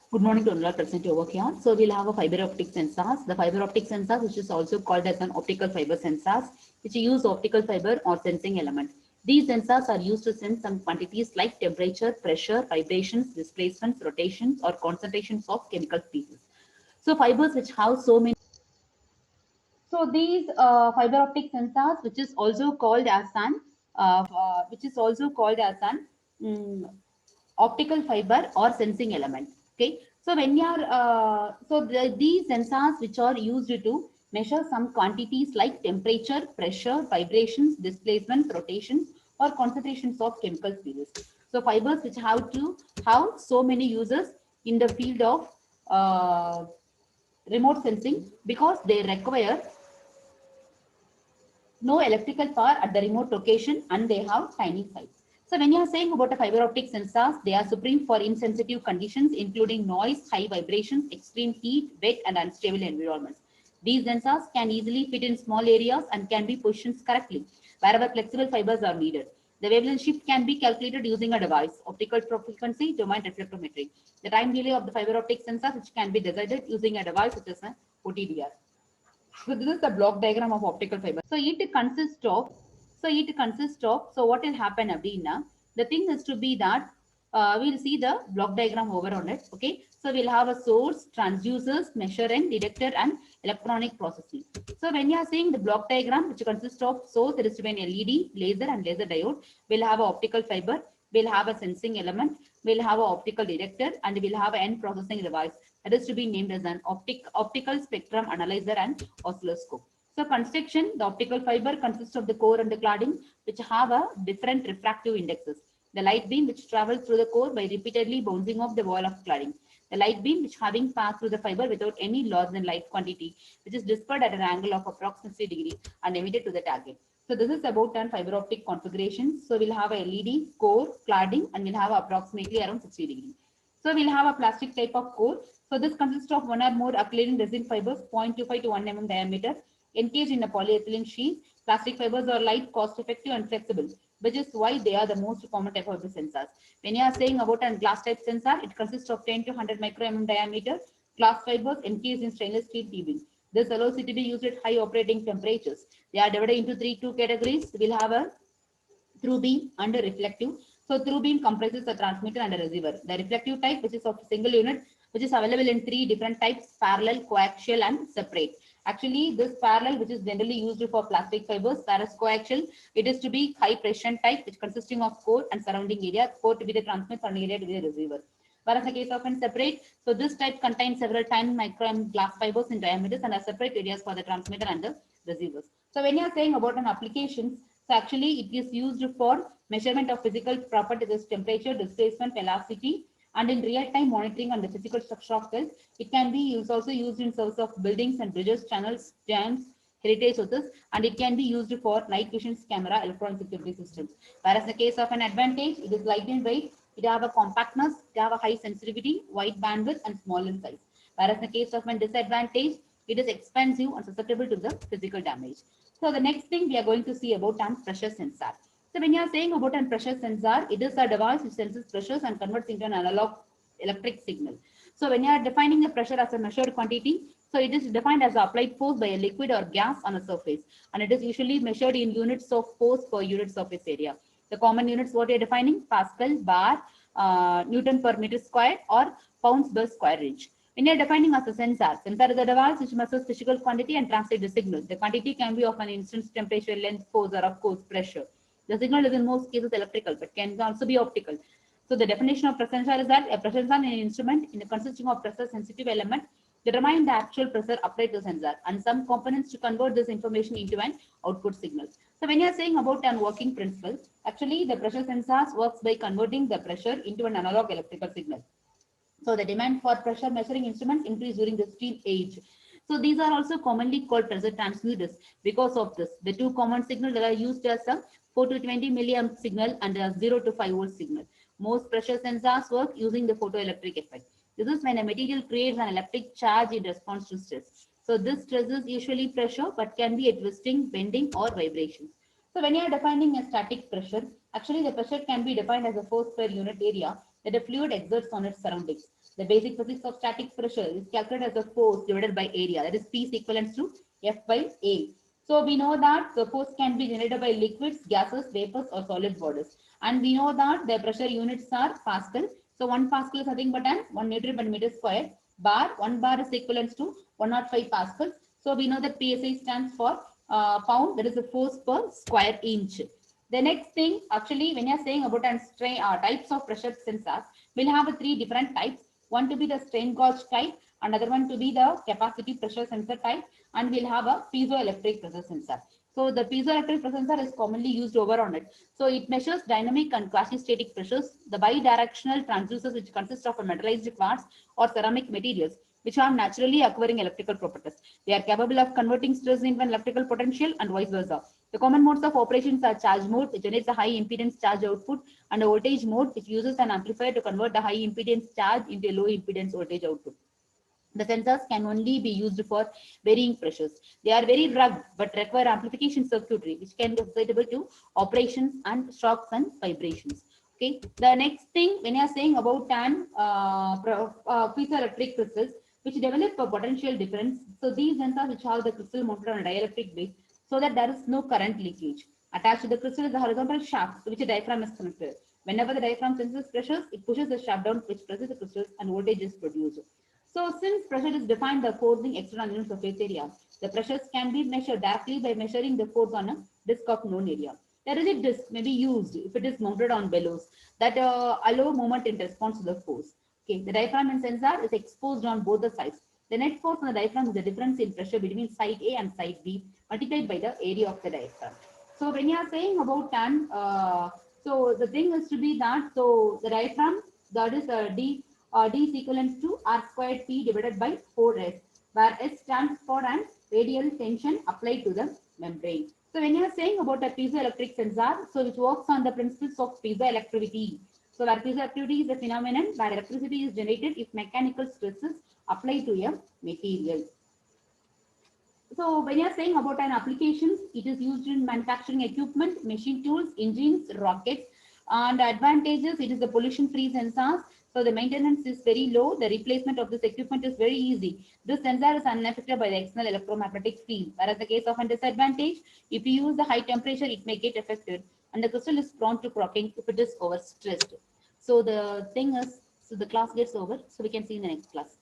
Good morning to all present over here. So we'll have a fiber optic sensors. The fiber optic sensors, which is also called as an optical fiber sensors, which use optical fiber or sensing element. These sensors are used to sense some quantities like temperature, pressure, vibrations, displacements, rotations, or concentrations of chemical species. So fibers which have so many. So these fiber optic sensors, which is also called as an mm, optical fiber or sensing element. Okay, so when you are these sensors which are used to measure some quantities like temperature, pressure, vibrations, displacement, rotations, or concentrations of chemical species. So fibers which have to have so many uses in the field of remote sensing because they require no electrical power at the remote location and they have tiny size. So when you are saying about a fiber optic sensors, they are supreme for insensitive conditions including noise, high vibrations, extreme heat, wet and unstable environments. These sensors can easily fit in small areas and can be positioned correctly wherever flexible fibers are needed. The wavelength shift can be calculated using a device, optical frequency domain reflectometry. The time delay of the fiber optic sensors which can be decided using a device such as an OTDR. So this is the block diagram of optical fiber. So what will happen Abdina? The thing is to be that we'll see the block diagram over on it. Okay. So we'll have a source, transducers, measuring, detector, and electronic processing. So when you are seeing the block diagram, which consists of source, there is to be an LED, laser, and laser diode. We'll have an optical fiber. We'll have a sensing element. We'll have an optical detector, and we'll have an end processing device that is to be named as an optical spectrum analyzer and oscilloscope. So construction, the optical fiber consists of the core and the cladding, which have a different refractive indexes. The light beam which travels through the core by repeatedly bouncing off the wall of cladding. The light beam which having passed through the fiber without any loss in light quantity, which is dispersed at an angle of approximately 60 degrees and emitted to the target. So this is about an fiber optic configuration. So we'll have a LED, core, cladding, and we'll have approximately around 60 degrees. So we'll have a plastic type of core. So this consists of one or more acrylic resin fibers 0.25 to 1 mm diameter encased in a polyethylene sheet. Plastic fibers are light, cost effective and flexible, which is why they are the most common type of the sensors. When you are saying about a glass type sensor, it consists of 10 to 100 micro mm diameter glass fibers encased in stainless steel tubing. This allows it to be used at high operating temperatures. They are divided into two categories. We'll have a through beam and a reflective. So through beam comprises the transmitter and a receiver. The reflective type, which is of single unit, which is available in three different types: parallel, coaxial, and separate. Actually, this parallel, which is generally used for plastic fibers, whereas coaxial, it is to be high pressure type, which consisting of core and surrounding area, core to be the transmitter, surrounding area to be the receiver. Whereas in the case of an separate, so this type contains several 10 micron glass fibers in diameters and are separate areas for the transmitter and the receivers. So when you are saying about an application, so actually it is used for measurement of physical properties as temperature, displacement, velocity, and in real-time monitoring and the physical structure of cells. It can be also used in service of buildings and bridges, channels, dams, heritage sources, and it can be used for night vision camera, electronic security systems. Whereas in the case of an advantage, it is light in weight, it have a compactness, it have a high sensitivity, wide bandwidth, and small in size. Whereas in the case of a disadvantage, it is expensive and susceptible to the physical damage. So the next thing we are going to see about an pressure sensor. So when you are saying about an pressure sensor, it is a device which senses pressures and converts into an analog electric signal. So when you are defining the pressure as a measured quantity, so it is defined as applied force by a liquid or gas on a surface, and it is usually measured in units of force per unit surface area. The common units what you are defining: Pascal, bar, Newton per meter square, or pounds per square inch. When you are defining as a sensor is a device which measures physical quantity and translates the signal. The quantity can be of an instance, temperature, length, force, or of course pressure. The signal is in most cases electrical, but can also be optical. So the definition of pressure sensor is that a pressure sensor is an instrument consisting of pressure sensitive element determine the actual pressure applied to the sensor and some components to convert this information into an output signal. So when you are saying about an working principle, actually the pressure sensors works by converting the pressure into an analog electrical signal. So the demand for pressure measuring instruments increased during the steam age. So these are also commonly called pressure transducers because of this. The two common signals that are used as a 4 to 20 milliamp signal and a 0 to 5 volt signal. Most pressure sensors work using the photoelectric effect. This is when a material creates an electric charge in response to stress. So this stress is usually pressure but can be at twisting, bending or vibrations. So when you are defining a static pressure, actually the pressure can be defined as a force per unit area. that a fluid exerts on its surroundings. The basic physics of static pressure is calculated as the force divided by area. That is P is equivalent to F by A. So we know that the force can be generated by liquids, gases, vapors, or solid bodies. And we know that the pressure units are Pascal. So 1 Pascal is nothing but 1 Newton per meter square. Bar, 1 bar is equivalent to 105 Pascals. So we know that PSI stands for pound, that is the force per square inch. The next thing, actually, when you're saying about types of pressure sensors, we'll have three different types. One to be the strain gauge type, another one to be the capacity pressure sensor type, and we'll have a piezoelectric pressure sensor. So the piezoelectric pressure sensor is commonly used over on it. So it measures dynamic and quasi-static pressures. The bidirectional transducers, which consist of a metallized quartz or ceramic materials, which have naturally occurring electrical properties. They are capable of converting stress into an electrical potential and vice versa. The common modes of operations are charge mode, which generates a high impedance charge output, and a voltage mode, which uses an amplifier to convert the high impedance charge into a low impedance voltage output. The sensors can only be used for varying pressures. They are very rugged but require amplification circuitry, which can be suitable to operations and shocks and vibrations. Okay. The next thing, when you are saying about an piezoelectric crystals, which develop a potential difference. So these sensors which have the crystal mounted on a dielectric base, so that there is no current leakage. Attached to the crystal is a horizontal shaft to which a diaphragm is connected. Whenever the diaphragm senses pressures, it pushes the shaft down, which presses the crystals, and voltage is produced. So since pressure is defined by forcing external unit surface area, the pressures can be measured directly by measuring the force on a disk of known area. The rigid disk may be used if it is mounted on bellows that allow movement in response to the force. Okay, the diaphragm and sensor is exposed on both the sides. The net force on the diaphragm is the difference in pressure between side A and side B multiplied by the area of the diaphragm. So when you are saying about tan, so the thing is to be that, so the diaphragm, that is D is equivalent to R squared P divided by 4S, where S stands for an radial tension applied to the membrane. So when you are saying about a piezoelectric sensor, so which works on the principles of piezoelectricity. So where piezoelectricity is a phenomenon where electricity is generated if mechanical stresses apply to a material. So when you're saying about an applications, it is used in manufacturing equipment, machine tools, engines, rockets, and advantages, it is the pollution-free sensors. So the maintenance is very low. The replacement of this equipment is very easy. This sensor is unaffected by the external electromagnetic field. Whereas the case of a disadvantage, if you use the high temperature, it may get affected, and the crystal is prone to cracking if it is overstressed. So the thing is, so the class gets over. So we can see in the next class.